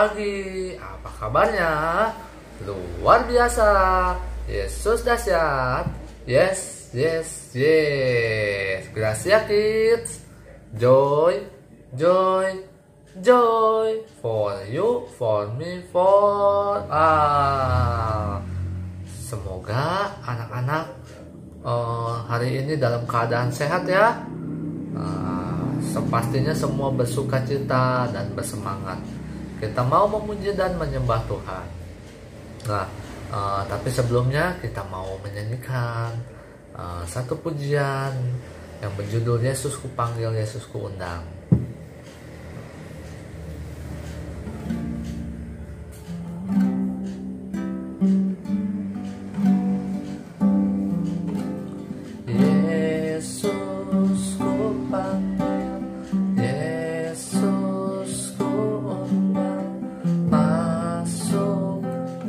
pagi. Apa kabarnya? Luar biasa. Yesus dahsyat. Yes, yes, yes. Gracia kids. Joy, joy, joy. For you, for me, for semoga anak-anak hari ini dalam keadaan sehat ya. Sepastinya semua bersuka cita dan bersemangat. Kita mau memuji dan menyembah Tuhan. Nah, tapi sebelumnya kita mau menyanyikan satu pujian yang berjudul Yesus ku panggil, Yesus ku undang.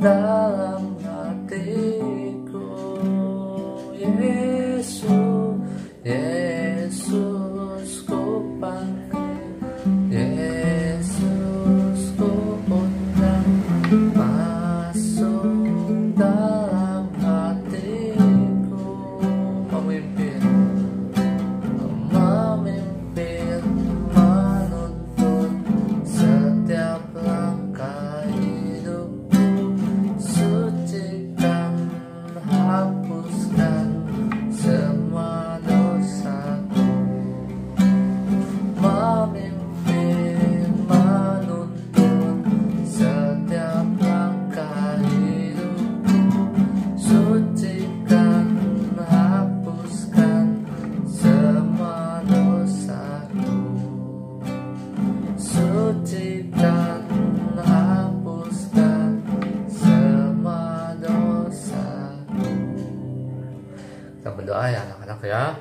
Dalam hatiku, Yesus, Yesus ku panggil, Yesus ku undang, masuk dalam hatiku, memimpin, memimpin, menuntun setiap langkah hidup. Sucikan, hapuskan semua dosaku. Memimpin, menuntun setiap langkah hidupku. Sucikan, hapuskan semua dosaku. Sucikan, hapuskan semua dosaku. Kita berdoa ya anak-anak ya.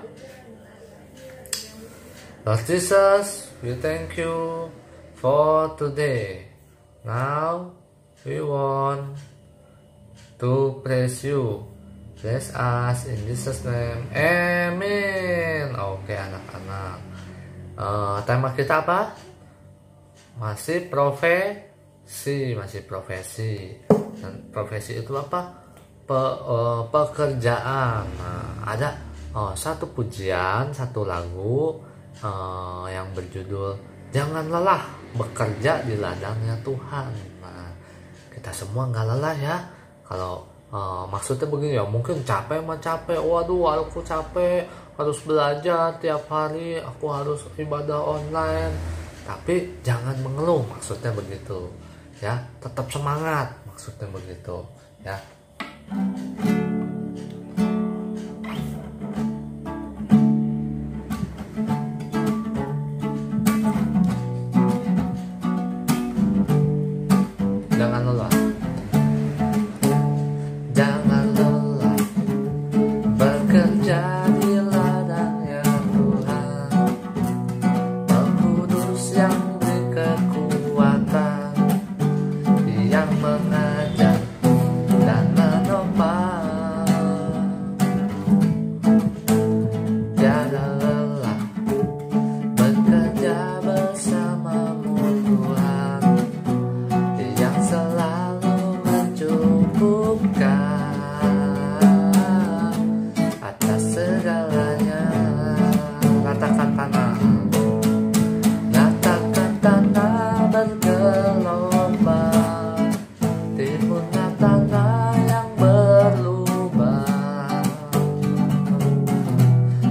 Lord Jesus, we thank you for today. Now we want to praise you. Bless us in Jesus name. Amen. Oke anak-anak. Tema kita apa? Masih profesi. Dan profesi itu apa? Pekerjaan. Nah, ada satu pujian, satu lagu yang berjudul Jangan Lelah Bekerja di Ladangnya Tuhan. Nah, kita semua nggak lelah ya. Kalau maksudnya begini ya, mungkin capek mah capek. Waduh, aku capek, harus belajar tiap hari, aku harus ibadah online. Tapi jangan mengeluh, maksudnya begitu ya. Tetap semangat, maksudnya begitu ya. Jangan lelah. Jangan lelah bekerja di ladangnya Tuhan. Roh Kudus yang beri kekuatan, yang mengajar dan menopang. Tiada lelah bekerja bersamamu Tuhan, yang selalu mencukupkan atas segalanya. Ratakan tanah, ratakan tanah bergelombang, timbunlah tanah yang berlubang,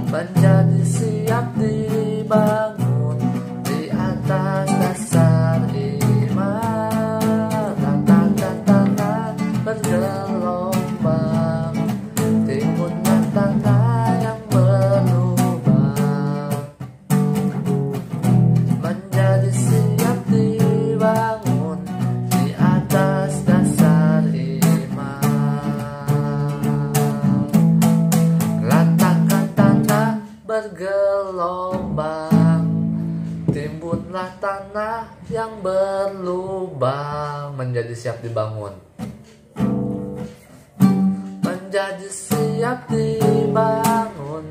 menjadi siap dibangun di atas dasar iman. Ratakan tanah bergelombang, timbunlah tanah yang berlubang, menjadi siap dibangun di atas dasar iman. Ratakan tanah bergelombang, timbunlah tanah yang berlubang, menjadi siap dibangun, menjadi siap dibangun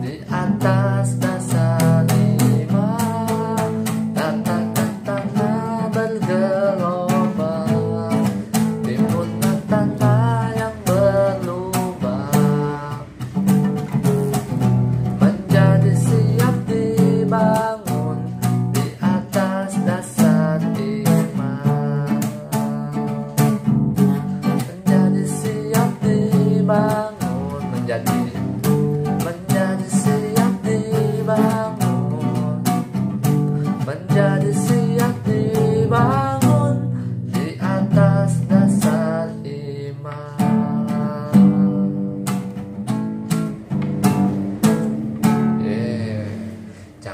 di atas dasar iman. Ratakan tanah bergelombang,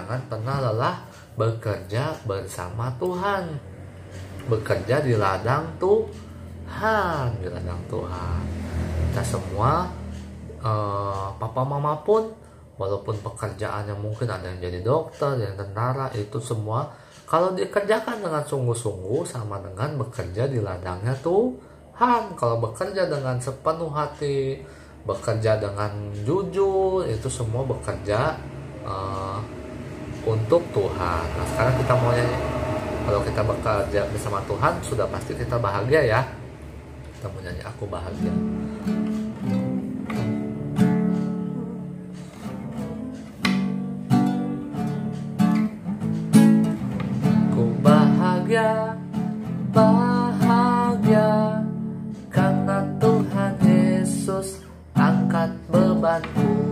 jangan pernah lelah bekerja bersama Tuhan, bekerja di ladang Tuhan, di ladang Tuhan. Kita semua, papa mama pun, walaupun pekerjaannya mungkin ada yang jadi dokter, yang tentara, itu semua kalau dikerjakan dengan sungguh-sungguh sama dengan bekerja di ladangnya Tuhan. Kalau bekerja dengan sepenuh hati, bekerja dengan jujur, itu semua bekerja untuk Tuhan. Nah, sekarang kita mau nyanyi. Kalau kita bekerja bersama Tuhan, sudah pasti kita bahagia ya. Kita mau nyanyi Aku Bahagia. Aku bahagia, bahagia, karena Tuhan Yesus angkat bebanku.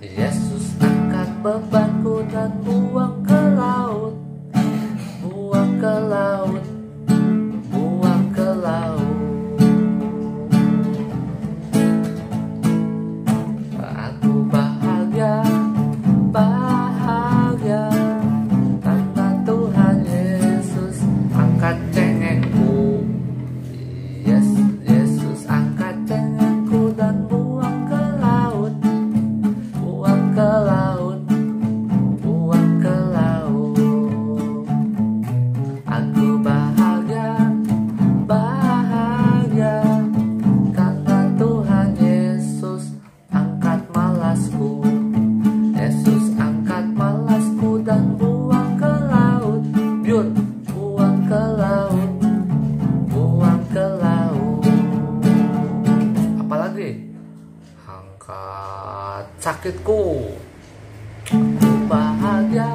Yesus angkat bebanku dan buang ke laut, buang ke laut, buang ke laut. Aku bahagia, bahagia, karena Tuhan Yesus angkat cengengku. Yesus angkat cengengku dan buang ke laut, buang ke laut, buang ke laut. Aku bahagia, bahagia, karena Tuhan Yesus angkat malasku. Yesus angkat malasku dan buang ke laut, biur, buang ke laut, buang ke laut. Apalagi angkat sakitku. Aku bahagia,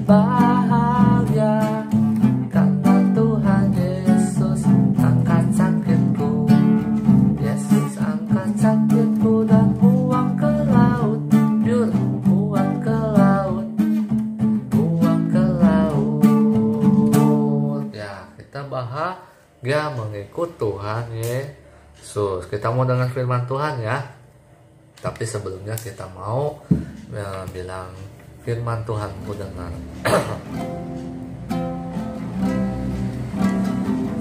bahagia, karena Tuhan Yesus angkat sakitku. Yesus angkat sakitku dan buang ke laut, biur, buang ke laut, buang ke laut. Ya, kita bahagia mengikut Tuhan Yesus. Kita mau dengar firman Tuhan ya. Tapi sebelumnya kita mau bilang firman Tuhan ku dengar.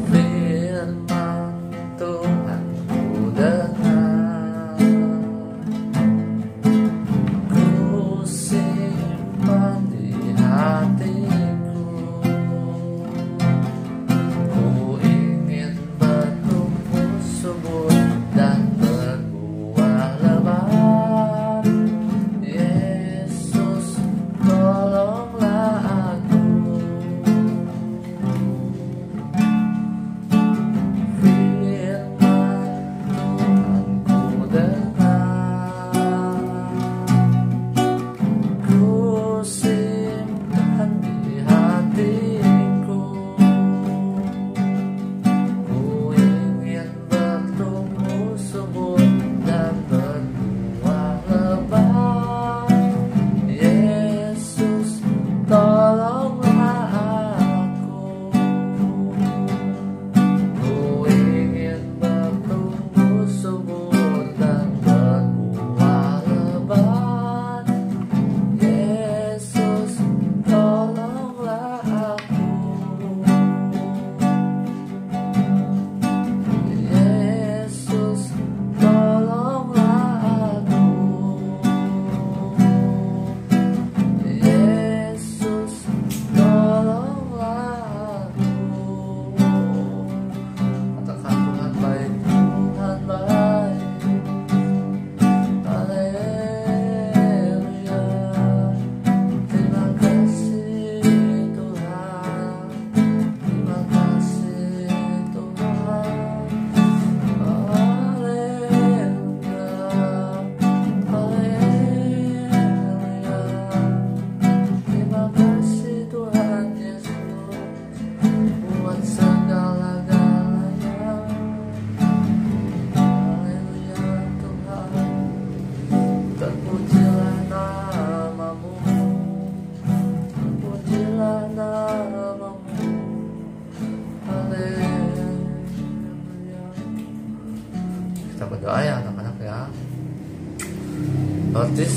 Firman Tuhan ku dengar, ku simpan di hatiku. Ku ingin bertumbuh subur dan berbuah lebat. Yesus, tolonglah aku.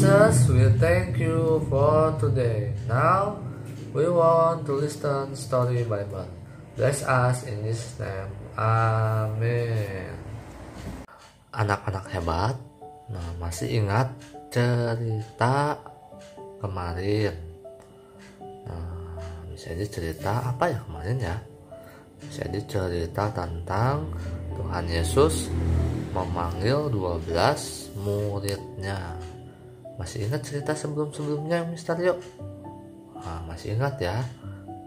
Jesus, we thank you for today. Now, we want to listen story Bible. Bless us in Jesus' name. Amin. Anak-anak hebat, nah masih ingat cerita kemarin? Nah, bisa cerita apa ya kemarin ya? Bisa cerita tentang Tuhan Yesus memanggil 12 muridnya. Masih ingat cerita sebelum-sebelumnya Mister Yo? Nah, masih ingat ya?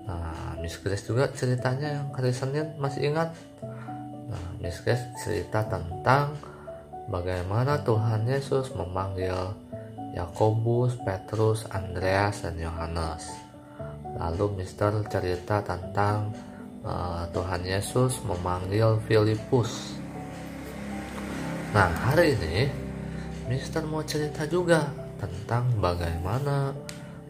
Nah, Miss Grace juga ceritanya yang hari Senin masih ingat? Nah, Miss Grace cerita tentang bagaimana Tuhan Yesus memanggil Yakobus, Petrus, Andreas, dan Yohanes. Lalu Mister cerita tentang Tuhan Yesus memanggil Filipus. Nah, hari ini Mister mau cerita juga tentang bagaimana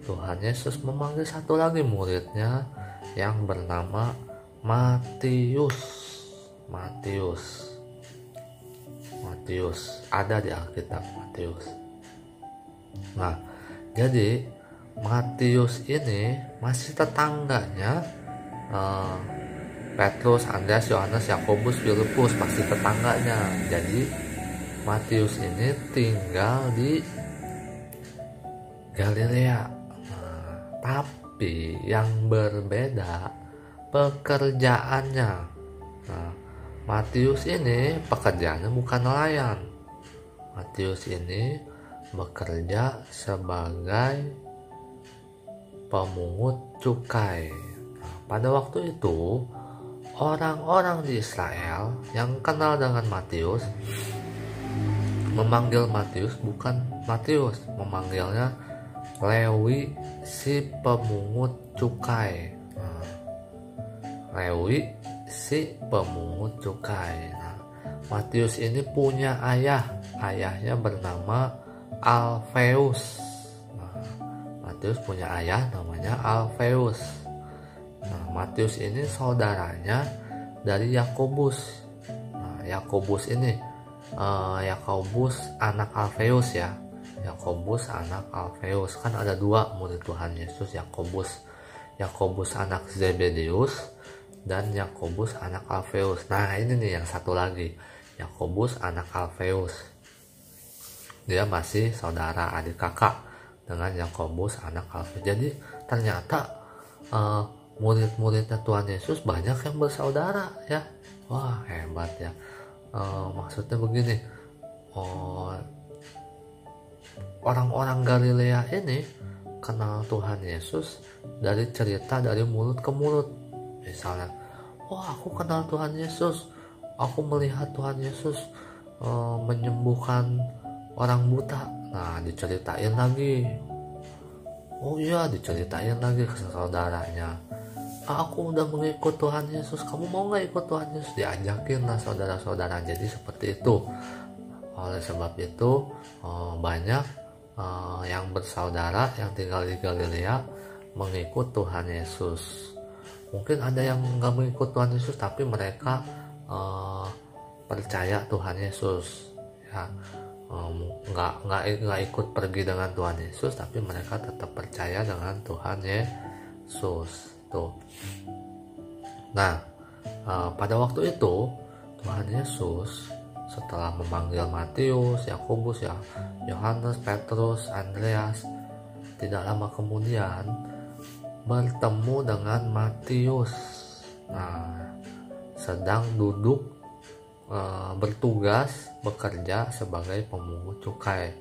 Tuhan Yesus memanggil satu lagi muridnya yang bernama Matius. Matius ada di Alkitab, Matius. Nah, jadi Matius ini masih tetangganya Petrus, Andreas, Yohanes, Yakobus, Filipus, pasti tetangganya. Jadi Matius ini tinggal di Galilea. Nah, tapi yang berbeda pekerjaannya. Nah, Matius ini pekerjaannya bukan nelayan. Matius ini bekerja sebagai pemungut cukai. Nah, pada waktu itu orang-orang di Israel yang kenal dengan Matius memanggil Matius bukan Matius, memanggilnya Lewi si pemungut cukai. Nah, Lewi si pemungut cukai. Nah, Matius ini punya ayahnya bernama Alfeus. Nah, Matius punya ayah namanya Alfeus. Nah, Matius ini saudaranya dari Yakobus. Nah, Yakobus ini Yakobus anak Alfeus ya. Yakobus anak Alfeus, kan ada dua murid Tuhan Yesus, Yakobus anak Zebedeus dan Yakobus anak Alfeus. Nah, ini nih yang satu lagi, Yakobus anak Alfeus. Dia masih saudara adik kakak dengan Yakobus anak Alfeus. Jadi ternyata murid-muridnya Tuhan Yesus banyak yang bersaudara ya. Wah, hebat ya. Maksudnya begini, orang-orang Galilea ini kenal Tuhan Yesus dari cerita dari mulut ke mulut. Misalnya, aku kenal Tuhan Yesus, aku melihat Tuhan Yesus menyembuhkan orang buta. Nah, diceritain lagi. Diceritain lagi ke saudaranya. Aku udah mengikut Tuhan Yesus, kamu mau gak ikut Tuhan Yesus? Diajakin lah saudara-saudara. Jadi seperti itu. Oleh sebab itu banyak yang bersaudara yang tinggal di Galilea mengikut Tuhan Yesus. Mungkin ada yang gak mengikut Tuhan Yesus tapi mereka percaya Tuhan Yesus ya. Nggak ikut pergi dengan Tuhan Yesus tapi mereka tetap percaya dengan Tuhan Yesus tuh. Nah, pada waktu itu Tuhan Yesus setelah memanggil Matius, Yakobus, Yohanes, Petrus, Andreas, tidak lama kemudian bertemu dengan Matius. Nah, sedang duduk bertugas bekerja sebagai pemungut cukai.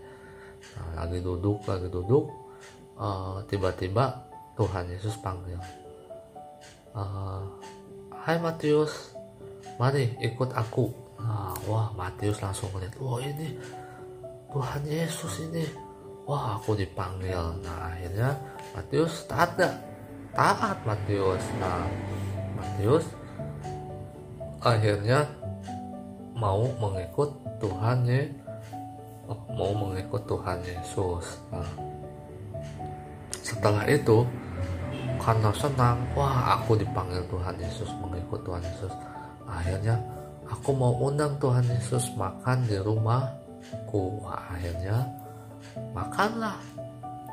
Nah, lagi duduk, tiba-tiba Tuhan Yesus panggil, hai Matius, mari ikut aku. Nah, wah, Matius langsung melihat, ini Tuhan Yesus ini. Wah, aku dipanggil. Nah, akhirnya Matius taat Matius. Nah, Matius akhirnya mau mengikut Tuhan Yesus. Nah, setelah itu karena senang, aku dipanggil Tuhan Yesus, mengikut Tuhan Yesus, akhirnya aku mau undang Tuhan Yesus makan di rumahku. Akhirnya makanlah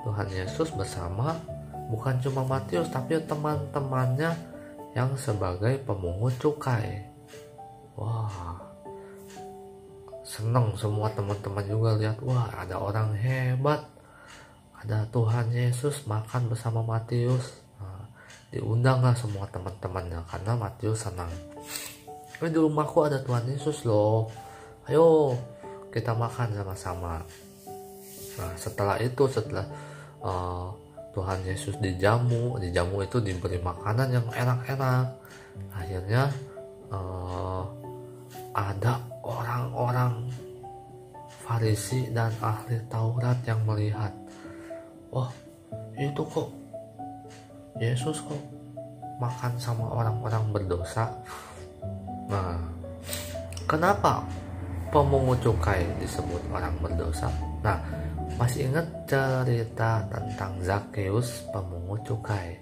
Tuhan Yesus bersama bukan cuma Matius tapi teman-temannya yang sebagai pemungut cukai. Wah, senang semua teman-teman juga lihat, wah ada orang hebat, ada Tuhan Yesus makan bersama Matius. Nah, diundanglah semua teman-temannya karena Matius senang. Di rumahku ada Tuhan Yesus loh, ayo kita makan sama-sama. Nah setelah Tuhan Yesus dijamu itu diberi makanan yang enak-enak. Akhirnya ada orang-orang Farisi dan ahli Taurat yang melihat, wah itu kok Yesus kok makan sama orang-orang berdosa. Nah, kenapa pemungut cukai disebut orang berdosa? Nah, masih ingat cerita tentang Zakheus pemungut cukai?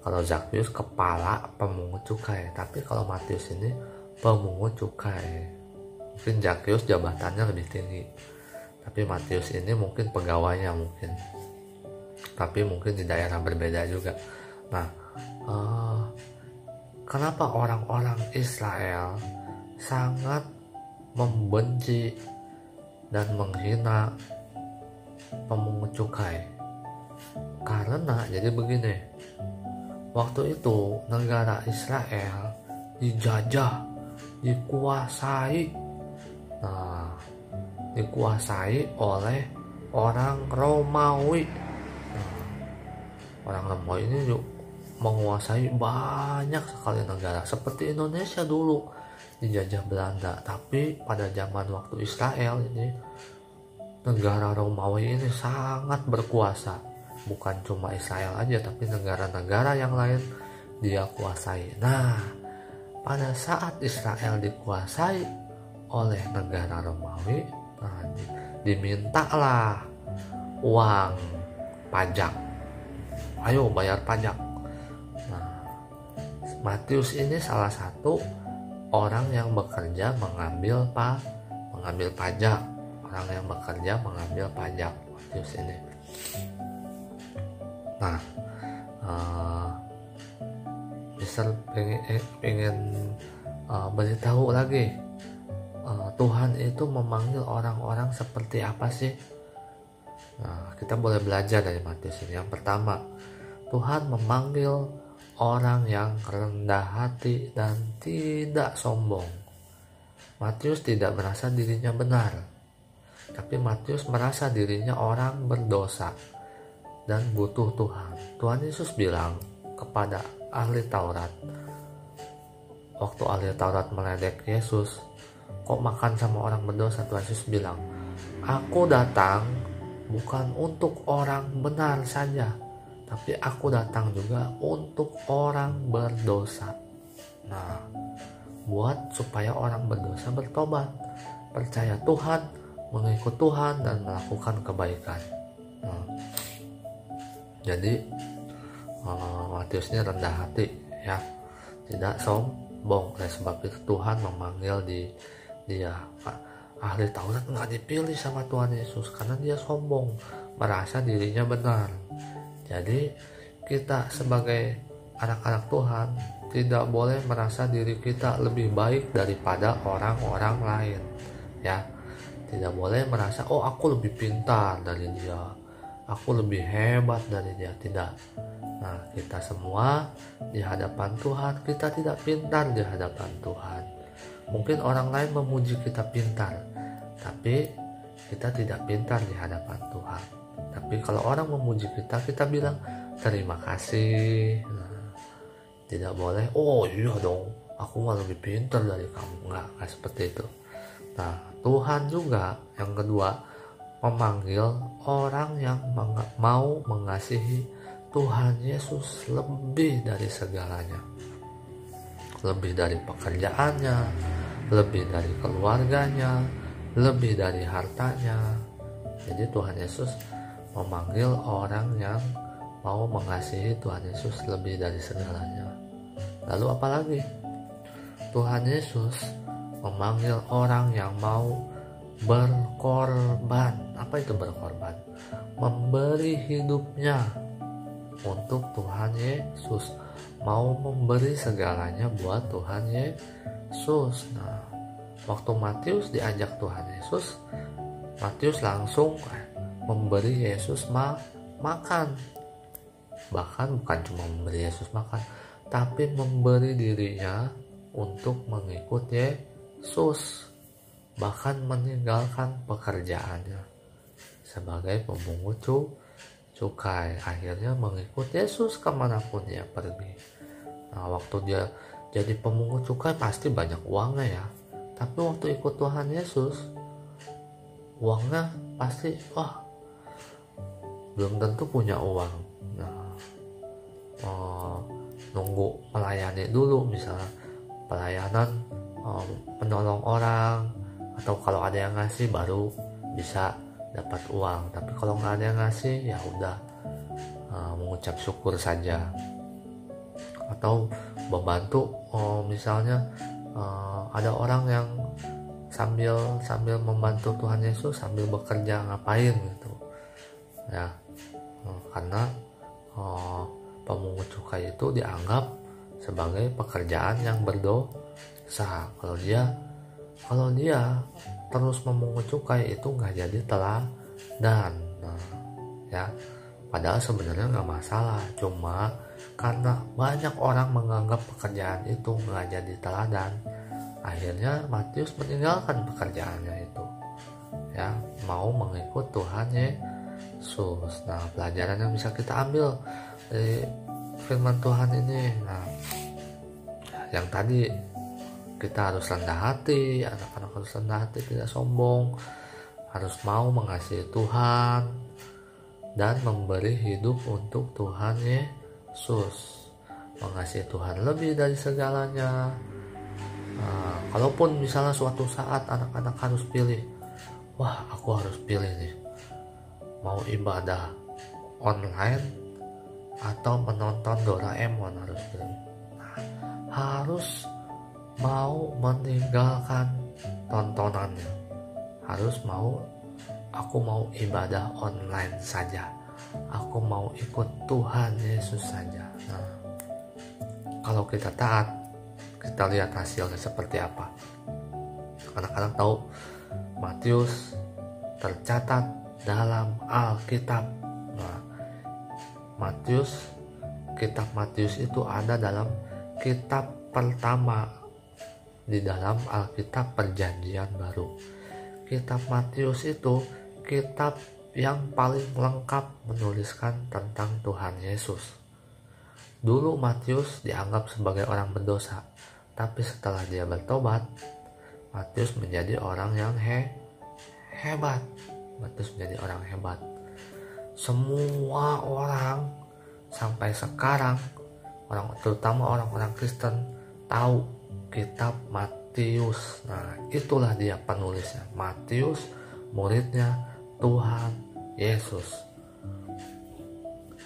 Kalau Zakheus kepala pemungut cukai, tapi kalau Matius ini pemungut cukai. Mungkin Zakheus jabatannya lebih tinggi, tapi Matius ini mungkin pegawainya mungkin, tapi mungkin di daerah berbeda juga. Nah, kenapa orang-orang Israel sangat membenci dan menghina pemungut cukai? Karena jadi begini, waktu itu negara Israel dijajah, dikuasai. Nah, dikuasai oleh orang Romawi. Nah, orang Romawi ini menguasai banyak sekali negara, seperti Indonesia dulu dijajah Belanda. Tapi pada zaman waktu Israel ini, negara Romawi ini sangat berkuasa. Bukan cuma Israel aja, tapi negara-negara yang lain dia kuasai. Nah, pada saat Israel dikuasai oleh negara Romawi, nah, dimintalah uang pajak. Ayo bayar pajak. Nah, Matius ini salah satu orang yang bekerja mengambil pajak. Orang yang bekerja mengambil pajak, Matius ini. Nah, bisa pengen beritahu lagi, Tuhan itu memanggil orang-orang seperti apa sih? Nah, kita boleh belajar dari Matius ini. Yang pertama, Tuhan memanggil orang yang rendah hati dan tidak sombong. Matius tidak merasa dirinya benar, tapi Matius merasa dirinya orang berdosa dan butuh Tuhan. Tuhan Yesus bilang kepada ahli Taurat, waktu ahli Taurat meledek Yesus, kok makan sama orang berdosa? Tuhan Yesus bilang, aku datang bukan untuk orang benar saja, tapi aku datang juga untuk orang berdosa. Nah, buat supaya orang berdosa bertobat, percaya Tuhan, mengikut Tuhan, dan melakukan kebaikan. Nah, jadi Matius ini rendah hati, ya, tidak sombong. Oleh sebab itu Tuhan memanggil dia. Ahli Taurat nggak dipilih sama Tuhan Yesus karena dia sombong, merasa dirinya benar. Jadi kita sebagai anak-anak Tuhan tidak boleh merasa diri kita lebih baik daripada orang-orang lain, ya. Tidak boleh merasa, oh aku lebih pintar dari dia, aku lebih hebat dari dia. Tidak. Nah, kita semua di hadapan Tuhan, kita tidak pintar di hadapan Tuhan. Mungkin orang lain memuji kita pintar, tapi kita tidak pintar di hadapan Tuhan. Tapi kalau orang memuji kita, kita bilang terima kasih. Nah, tidak boleh, oh iya dong, aku mah lebih pintar dari kamu. Enggak seperti itu. Nah, Tuhan juga yang kedua memanggil orang yang mau mengasihi Tuhan Yesus lebih dari segalanya, lebih dari pekerjaannya, lebih dari keluarganya, lebih dari hartanya. Jadi Tuhan Yesus memanggil orang yang mau mengasihi Tuhan Yesus lebih dari segalanya. Lalu apalagi? Tuhan Yesus memanggil orang yang mau berkorban. Apa itu berkorban? Memberi hidupnya untuk Tuhan Yesus, mau memberi segalanya buat Tuhan Yesus. Nah, waktu Matius diajak Tuhan Yesus, Matius langsung memberi Yesus makan. Bahkan bukan cuma memberi Yesus makan, tapi memberi dirinya untuk mengikut Yesus, bahkan meninggalkan pekerjaannya sebagai pemungut cukai, akhirnya mengikut Yesus kemanapun dia pergi. Nah, waktu dia jadi pemungut cukai pasti banyak uangnya ya, tapi waktu ikut Tuhan Yesus, uangnya pasti belum tentu punya uang. Nah, nunggu melayani dulu, misalnya pelayanan, menolong orang, atau kalau ada yang ngasih baru bisa dapat uang. Tapi kalau nggak ada yang ngasih, ya udah mengucap syukur saja. Atau membantu, misalnya ada orang yang sambil membantu Tuhan Yesus sambil bekerja, ngapain gitu ya, karena pemungut cukai itu dianggap sebagai pekerjaan yang berdosa. Kalau dia terus memungut cukai itu nggak jadi teladan. Nah, ya, padahal sebenarnya nggak masalah, cuma karena banyak orang menganggap pekerjaan itu nggak jadi teladan, akhirnya Matius meninggalkan pekerjaannya itu, ya, mau mengikut Tuhan Yesus. Nah, pelajaran yang bisa kita ambil dari firman Tuhan ini, nah, yang tadi, kita harus rendah hati, anak-anak harus rendah hati, tidak sombong, harus mau mengasihi Tuhan dan memberi hidup untuk Tuhan Yesus, mengasihi Tuhan lebih dari segalanya. Nah, kalaupun misalnya suatu saat anak-anak harus pilih, aku harus pilih nih, mau ibadah online atau menonton Doraemon, harus pilih. Nah, harus mau meninggalkan tontonannya, harus aku mau ibadah online saja, aku mau ikut Tuhan Yesus saja. Nah, kalau kita taat, kita lihat hasilnya seperti apa. Anak-anak tahu Matius tercatat dalam Alkitab. Nah, kitab Matius itu ada dalam kitab pertama di dalam Alkitab Perjanjian Baru. Kitab Matius itu kitab yang paling lengkap menuliskan tentang Tuhan Yesus. Dulu Matius dianggap sebagai orang berdosa, tapi setelah dia bertobat, Matius menjadi orang yang hebat. Matius menjadi orang hebat. Semua orang sampai sekarang, terutama orang-orang Kristen, tahu kitab Matius. Nah, itulah dia penulisnya. Matius, muridnya Tuhan Yesus.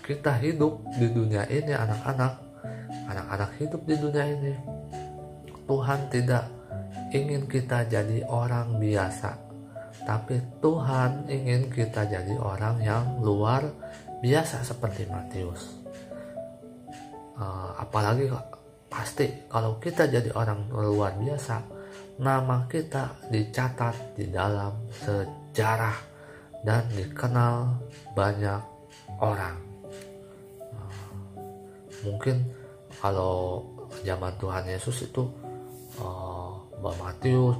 Kita hidup di dunia ini, anak-anak hidup di dunia ini. Tuhan tidak ingin kita jadi orang biasa, tapi Tuhan ingin kita jadi orang yang luar biasa seperti Matius. Apalagi pasti kalau kita jadi orang luar biasa, nama kita dicatat di dalam sejarah dan dikenal banyak orang. Mungkin kalau zaman Tuhan Yesus itu Matius,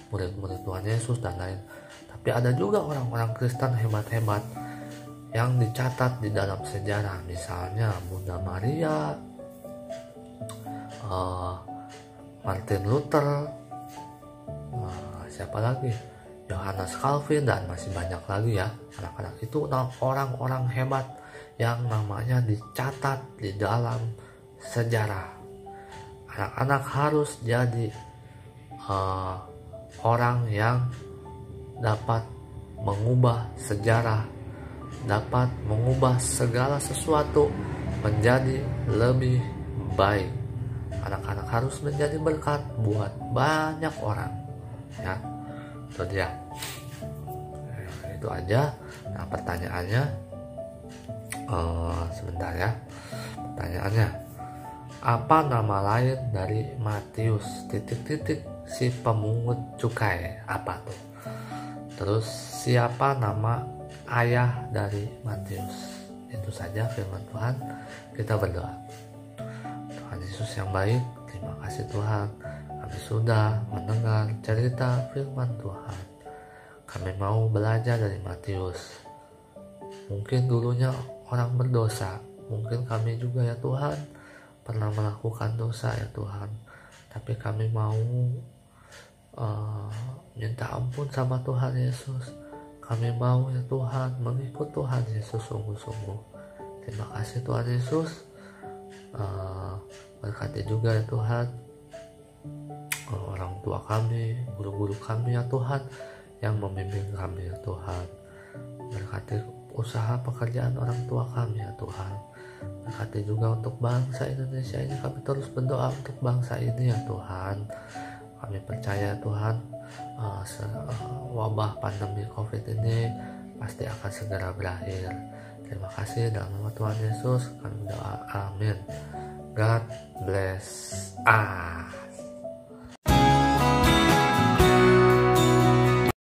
murid-murid Tuhan Yesus dan lain. Tapi ada juga orang-orang Kristen hebat-hebat yang dicatat di dalam sejarah. Misalnya Bunda Maria, Martin Luther, siapa lagi, Johannes Calvin, dan masih banyak lagi ya. Anak-anak itu orang-orang hebat yang namanya dicatat di dalam sejarah. Anak-anak harus jadi orang yang dapat mengubah sejarah, dapat mengubah segala sesuatu menjadi lebih baik. Anak-anak harus menjadi berkat buat banyak orang, ya. Itu dia. Itu aja. Nah, pertanyaannya sebentar ya. Pertanyaannya, apa nama lain dari Matius si pemungut cukai? Apa tuh? Terus siapa nama ayah dari Matius? Itu saja firman Tuhan. Kita berdoa. Tuhan Yesus yang baik, terima kasih Tuhan, kami sudah mendengar cerita firman Tuhan. Kami mau belajar dari Matius. Mungkin dulunya orang berdosa, mungkin kami juga ya Tuhan pernah melakukan dosa ya Tuhan, tapi kami mau minta ampun sama Tuhan Yesus. Kami mau ya Tuhan mengikut Tuhan Yesus sungguh-sungguh. Terima kasih Tuhan Yesus. Berkati juga ya Tuhan orang tua kami, guru-guru kami ya Tuhan, yang membimbing kami ya Tuhan. Berkati usaha pekerjaan orang tua kami ya Tuhan. Berkati juga untuk bangsa Indonesia ini. Kami terus berdoa untuk bangsa ini ya Tuhan. Kami percaya Tuhan wabah pandemi COVID ini pasti akan segera berakhir. Terima kasih dalam nama Tuhan Yesus kami berdoa, amin. God bless.